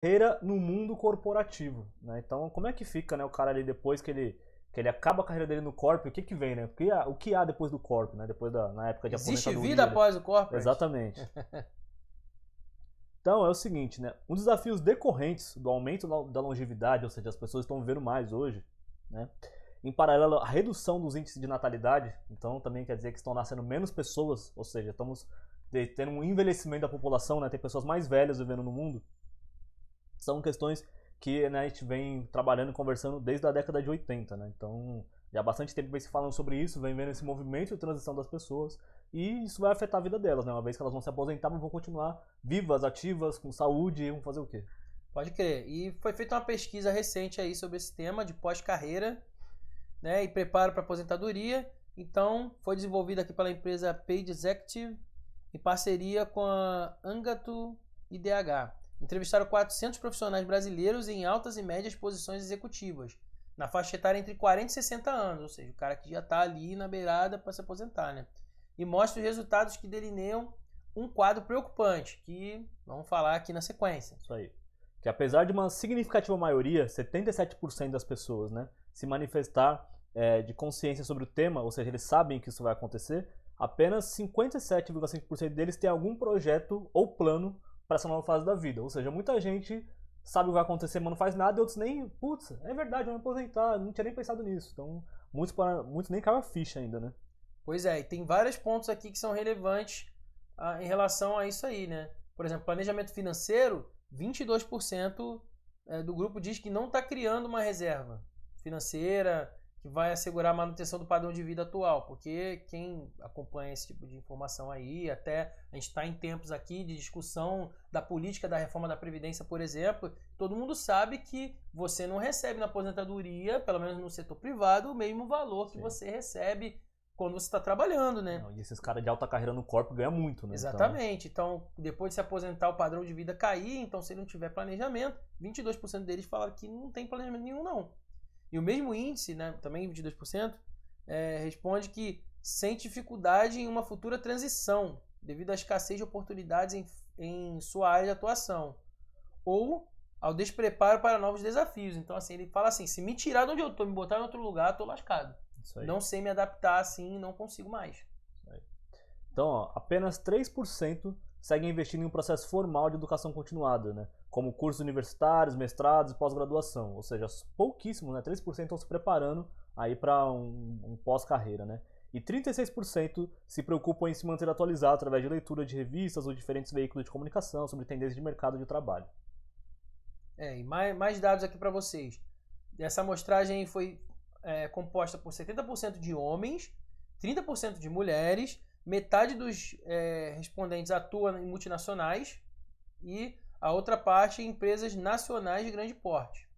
carreira no mundo corporativo, né? Então, como é que fica, né, o cara ali depois que ele acaba a carreira dele no corpo, o que que vem, né? O que há depois do corpo, né? Depois na época de Existe aposentadoria vida ali. após o corporate? Exatamente. Então, é o seguinte, né? Um dos desafios decorrentes do aumento da longevidade, ou seja, as pessoas estão vivendo mais hoje, né? Em paralelo à redução dos índices de natalidade, então também quer dizer que estão nascendo menos pessoas, ou seja, estamos tendo um envelhecimento da população, né? Tem pessoas mais velhas vivendo no mundo. São questões que, né, a gente vem trabalhando e conversando desde a década de 80, né? Então, já há bastante tempo vem se falando sobre isso, vem vendo esse movimento de transição das pessoas e isso vai afetar a vida delas, né? Uma vez que elas vão se aposentar, mas vão continuar vivas, ativas, com saúde e vão fazer o quê? Pode crer. E foi feita uma pesquisa recente aí sobre esse tema de pós-carreira, né, e preparo para aposentadoria. Então, foi desenvolvida aqui pela empresa Paid Executive em parceria com a Angatu IDH. Entrevistaram 400 profissionais brasileiros em altas e médias posições executivas, na faixa etária entre 40 e 60 anos, ou seja, o cara que já está ali na beirada para se aposentar, né? E mostra os resultados que delineiam um quadro preocupante, que vamos falar aqui na sequência. Isso aí. Que apesar de uma significativa maioria, 77% das pessoas, né, se manifestar de consciência sobre o tema, ou seja, eles sabem que isso vai acontecer, apenas 57,5% deles têm algum projeto ou plano para essa nova fase da vida. Ou seja, muita gente sabe o que vai acontecer, mas não faz nada, e outros nem, putz, é verdade, eu vou me aposentar, não tinha nem pensado nisso. Então, muitos nem caem a ficha ainda, né? Pois é, e tem vários pontos aqui que são relevantes em relação a isso aí, né? Por exemplo, planejamento financeiro, 22% do grupo diz que não está criando uma reserva financeira que vai assegurar a manutenção do padrão de vida atual, porque quem acompanha esse tipo de informação aí, até a gente está em tempos aqui de discussão da política da reforma da Previdência, por exemplo, todo mundo sabe que você não recebe na aposentadoria, pelo menos no setor privado, o mesmo valor que Sim. você recebe quando você está trabalhando, né? Não, e esses caras de alta carreira no corpo ganham muito, né? Exatamente. Então, depois de se aposentar, o padrão de vida cair, então se ele não tiver planejamento, 22% deles falaram que não tem planejamento nenhum, não. E o mesmo índice, né, também 22%, responde que sente dificuldade em uma futura transição, devido à escassez de oportunidades em sua área de atuação, ou ao despreparo para novos desafios. Então, assim, ele fala assim, se me tirar de onde eu estou, me botar em outro lugar, estou lascado. Não sei me adaptar assim, não consigo mais. Então, ó, apenas 3% seguem investindo em um processo formal de educação continuada, né? Como cursos universitários, mestrados e pós-graduação. Ou seja, pouquíssimos, né? 3% estão se preparando aí para um pós-carreira, né? E 36% se preocupam em se manter atualizado através de leitura de revistas ou diferentes veículos de comunicação sobre tendências de mercado de trabalho. E mais dados aqui para vocês. Essa amostragem foi composta por 70% de homens, 30% de mulheres, metade dos respondentes atua em multinacionais e a outra parte em empresas nacionais de grande porte.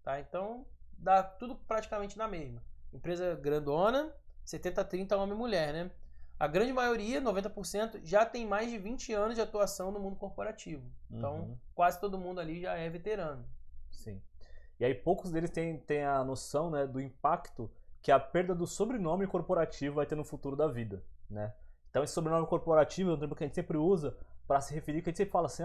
Tá? Então, dá tudo praticamente na mesma. Empresa grandona, 70-30 homem e mulher, né? A grande maioria, 90%, já tem mais de 20 anos de atuação no mundo corporativo. Então, quase todo mundo ali já é veterano. Sim. E aí poucos deles têm a noção, né, do impacto que a perda do sobrenome corporativo vai ter no futuro da vida, né? Então esse sobrenome corporativo é um termo que a gente sempre usa para se referir, que a gente sempre fala assim,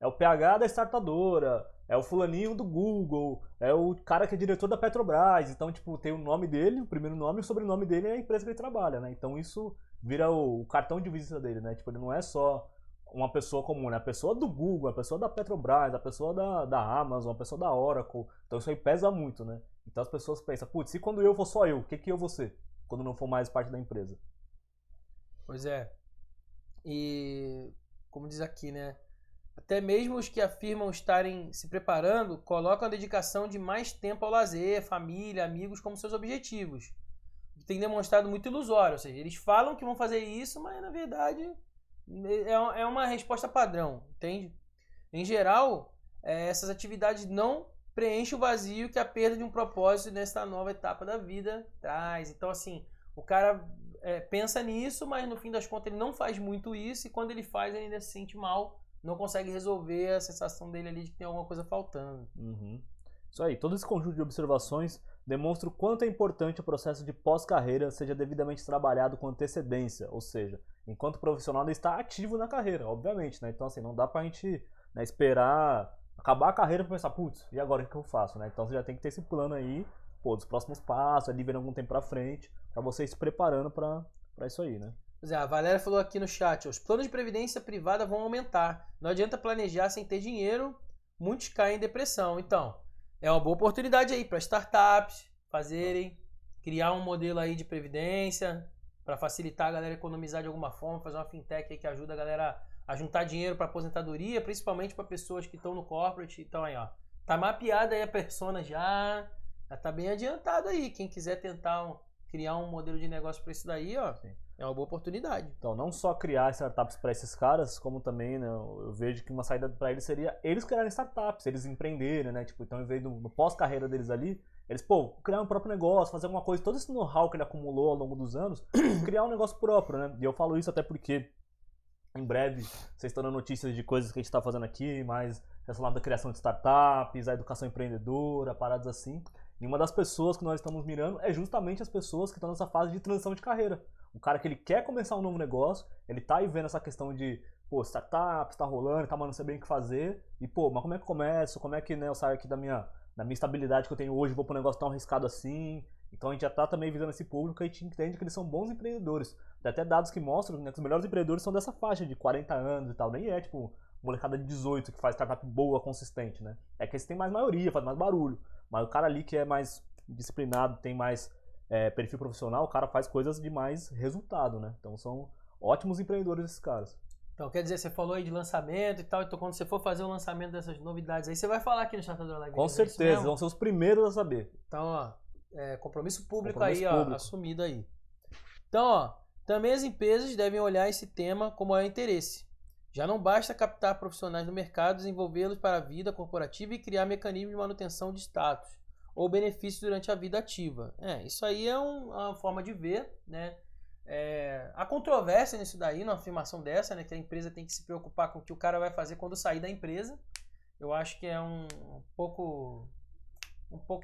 é o PH da startadora, é o fulaninho do Google, é o cara que é diretor da Petrobras. Então, tipo, tem o nome dele, o primeiro nome, e o sobrenome dele é a empresa que ele trabalha, né? Então isso vira o cartão de visita dele, né? Tipo, ele não é só uma pessoa comum, né? A pessoa do Google, a pessoa da Petrobras, a pessoa da Amazon, a pessoa da Oracle. Então isso aí pesa muito, né? Então as pessoas pensam, putz, e quando eu for só eu, o que eu vou ser? Quando não for mais parte da empresa. Pois é. E, como diz aqui, né? Até mesmo os que afirmam estarem se preparando colocam a dedicação de mais tempo ao lazer, família, amigos como seus objetivos. Tem demonstrado muito ilusório, ou seja, eles falam que vão fazer isso, mas na verdade é uma resposta padrão, entende? Em geral, essas atividades não preenchem o vazio que a perda de um propósito nessa nova etapa da vida traz. Então, assim, o cara pensa nisso, mas no fim das contas ele não faz muito isso, e quando ele faz ele ainda se sente mal, não consegue resolver a sensação dele ali de que tem alguma coisa faltando. Isso aí, todo esse conjunto de observações demonstra o quanto é importante o processo de pós-carreira seja devidamente trabalhado com antecedência, ou seja, enquanto o profissional ainda está ativo na carreira, obviamente, né? Então, assim, não dá pra gente, né, esperar acabar a carreira pra pensar, putz, e agora o que eu faço, né? Então você já tem que ter esse plano aí, pô, dos próximos passos, ali vendo algum tempo pra frente, pra você ir se preparando pra isso aí, né? Pois é, a Valéria falou aqui no chat, ó, os planos de previdência privada vão aumentar. Não adianta planejar sem ter dinheiro, muitos caem em depressão. Então, é uma boa oportunidade aí para startups fazerem, criar um modelo aí de previdência para facilitar a galera economizar de alguma forma, fazer uma fintech aí que ajuda a galera a juntar dinheiro para aposentadoria, principalmente para pessoas que estão no corporate. Então aí, ó, tá mapeada aí a persona já tá bem adiantado aí. Quem quiser tentar criar um modelo de negócio para isso daí, ó, Sim. é uma boa oportunidade. Então, não só criar startups para esses caras, como também, né, eu vejo que uma saída para eles seria eles criarem startups, eles empreenderem, né? Tipo, então, em vez no pós-carreira deles ali, eles, pô, criar um próprio negócio, fazer alguma coisa, todo esse know-how que ele acumulou ao longo dos anos, criar um negócio próprio, né? E eu falo isso até porque, em breve, vocês estão dando notícias de coisas que a gente está fazendo aqui, mais relacionado à criação de startups, à educação empreendedora, paradas assim. E uma das pessoas que nós estamos mirando é justamente as pessoas que estão nessa fase de transição de carreira. O cara que ele quer começar um novo negócio, ele tá aí vendo essa questão de, pô, startups, tá rolando, tá, mas não sei bem o que fazer. E, pô, mas como é que eu começo? Como é que, né, eu saio aqui da minha estabilidade que eu tenho hoje, vou pra um negócio tão arriscado assim? Então a gente já tá também visando esse público e a gente entende que eles são bons empreendedores. Tem até dados que mostram, né, que os melhores empreendedores são dessa faixa de 40 anos e tal. Nem é, tipo, molecada de 18 que faz startup boa, consistente, né? É que eles têm mais maioria, faz mais barulho. Mas o cara ali que é mais disciplinado, tem mais perfil profissional, o cara faz coisas de mais resultado, né? Então são ótimos empreendedores esses caras. Então, quer dizer, você falou aí de lançamento e tal, então quando você for fazer o lançamento dessas novidades aí, você vai falar aqui no Startador Live. Com certeza, vão ser os primeiros a saber. Então, ó, compromisso público Compromisso aí, público. ó, assumido aí. Então, ó, também as empresas devem olhar esse tema como maior interesse. Já não basta captar profissionais no mercado, desenvolvê-los para a vida corporativa e criar mecanismos de manutenção de status ou benefícios durante a vida ativa. Isso aí é uma forma de ver, né? Há controvérsia nisso daí, numa afirmação dessa, né? Que a empresa tem que se preocupar com o que o cara vai fazer quando sair da empresa. Eu acho que é um pouco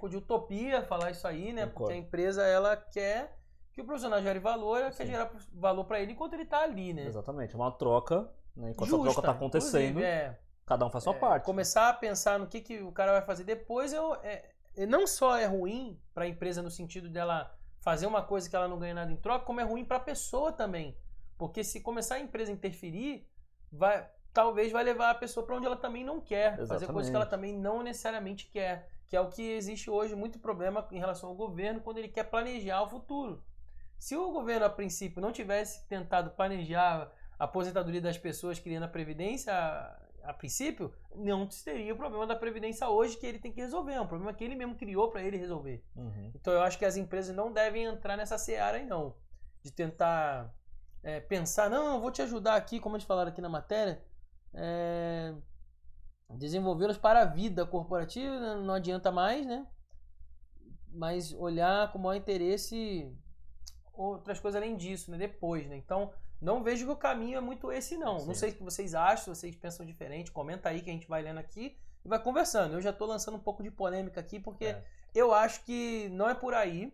de utopia falar isso aí, né? Concordo. Porque a empresa, ela quer que o profissional gere valor, ela quer Sim. gerar valor para ele enquanto ele está ali, né? Exatamente, é uma troca, né? Enquanto Justa, a troca tá acontecendo, inclusive, cada um faz sua parte. Começar a pensar no que o cara vai fazer depois, não só é ruim para a empresa no sentido dela fazer uma coisa que ela não ganha nada em troca, como é ruim para a pessoa também. Porque se começar a empresa a interferir, talvez vai levar a pessoa para onde ela também não quer, fazer Exatamente. coisas que ela também não necessariamente quer, que é o que existe hoje muito problema em relação ao governo quando ele quer planejar o futuro. Se o governo a princípio não tivesse tentado planejar a aposentadoria das pessoas criando a previdência a princípio, não teria o problema da previdência hoje que ele tem que resolver, é um problema que ele mesmo criou para ele resolver. Uhum. Então eu acho que as empresas não devem entrar nessa seara aí não, de tentar pensar, não, eu vou te ajudar aqui, como eles falaram aqui na matéria, desenvolvê-los para a vida corporativa, não adianta mais, né? Mas olhar com maior interesse outras coisas além disso, né? Depois, né? Então, não vejo que o caminho é muito esse, não. Sim. Não sei o que vocês acham, se vocês pensam diferente, comenta aí que a gente vai lendo aqui e vai conversando. Eu já tô lançando um pouco de polêmica aqui, porque eu acho que não é por aí,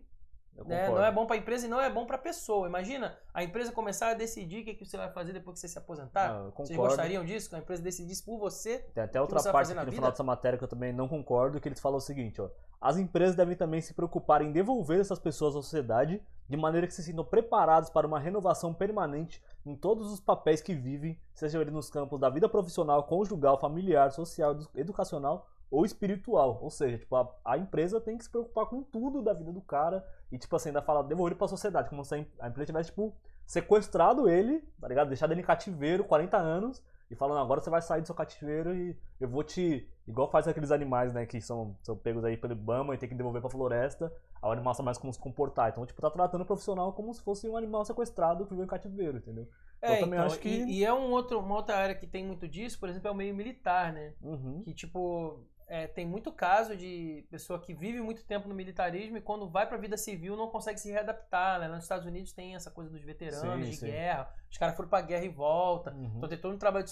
né? Não é bom para a empresa e não é bom para a pessoa. Imagina a empresa começar a decidir o que você vai fazer depois que você se aposentar. Vocês gostariam disso? Que a empresa decidisse por você? Tem até outra parte aqui no final dessa matéria que eu também não concordo, que eles falam o seguinte, ó. As empresas devem também se preocupar em devolver essas pessoas à sociedade de maneira que se sintam preparados para uma renovação permanente em todos os papéis que vivem, seja ele nos campos da vida profissional, conjugal, familiar, social, educacional ou espiritual. Ou seja, tipo, a empresa tem que se preocupar com tudo da vida do cara e, tipo assim, ainda fala devolver para a sociedade, como se a empresa tivesse, tipo, sequestrado ele, tá ligado? Deixado ele em cativeiro 40 anos e falando, agora você vai sair do seu cativeiro e eu vou te... Igual faz aqueles animais, né, que são pegos aí pelo Ibama e tem que devolver pra floresta, a animal sabe mais como se comportar. Então, tipo, tá tratando o profissional como se fosse um animal sequestrado que viveu em cativeiro, entendeu? Então, eu também acho que... E é uma outra área que tem muito disso, por exemplo, é o meio militar, né? Uhum. Que, tipo, tem muito caso de pessoa que vive muito tempo no militarismo e quando vai pra vida civil não consegue se readaptar, né? Nos Estados Unidos tem essa coisa dos veteranos de guerra, os caras foram pra guerra e voltam, então tem todo um trabalho de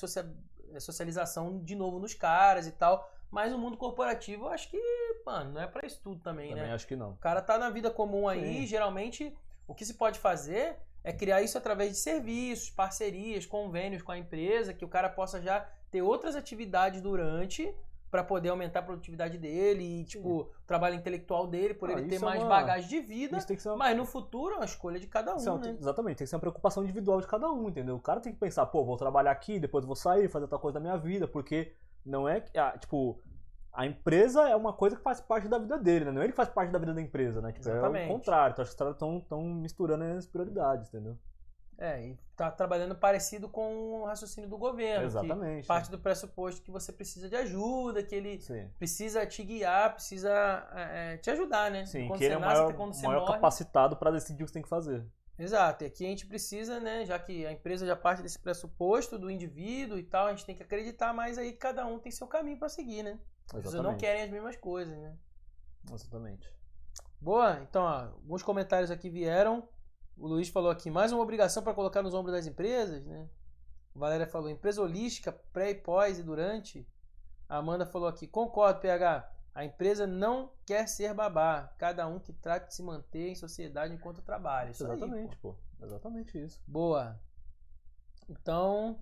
socialização de novo nos caras e tal, mas o mundo corporativo eu acho que, mano, não é pra isso tudo também, né? Também acho que não. O cara tá na vida comum aí, geralmente o que se pode fazer é criar isso através de serviços, parcerias, convênios com a empresa, que o cara possa já ter outras atividades durante, para poder aumentar a produtividade dele e, tipo, o trabalho intelectual dele, por ele ter isso mais é bagagem de vida. Isso tem que ser uma... Mas no futuro é uma escolha de cada um, né? Exatamente, tem que ser uma preocupação individual de cada um, entendeu? O cara tem que pensar, pô, vou trabalhar aqui, depois vou sair, fazer outra coisa da minha vida, porque não é, tipo, a empresa é uma coisa que faz parte da vida dele, né? Não é ele que faz parte da vida da empresa, né? Tipo, Exatamente. É o contrário, então acho que os caras estão misturando as prioridades, entendeu? E tá trabalhando parecido com o raciocínio do governo. Exatamente. Que parte do pressuposto que você precisa de ajuda, que ele Sim. precisa te guiar, precisa te ajudar, né? Sim, quando que ele é o nasce até quando você maior morre. capacitado para decidir o que você tem que fazer. Exato, e aqui a gente precisa, né, já que a empresa já parte desse pressuposto do indivíduo e tal, a gente tem que acreditar, mas aí cada um tem seu caminho para seguir, né? As pessoas não querem as mesmas coisas, né? Exatamente. Boa, então, ó, alguns comentários aqui vieram. O Luiz falou aqui, mais uma obrigação para colocar nos ombros das empresas, né? A Valéria falou, empresa holística, pré e pós e durante. A Amanda falou aqui, concordo, PH. A empresa não quer ser babá. Cada um que trate de se manter em sociedade enquanto trabalha. Isso Exatamente, aí, pô. Exatamente isso. Boa. Então,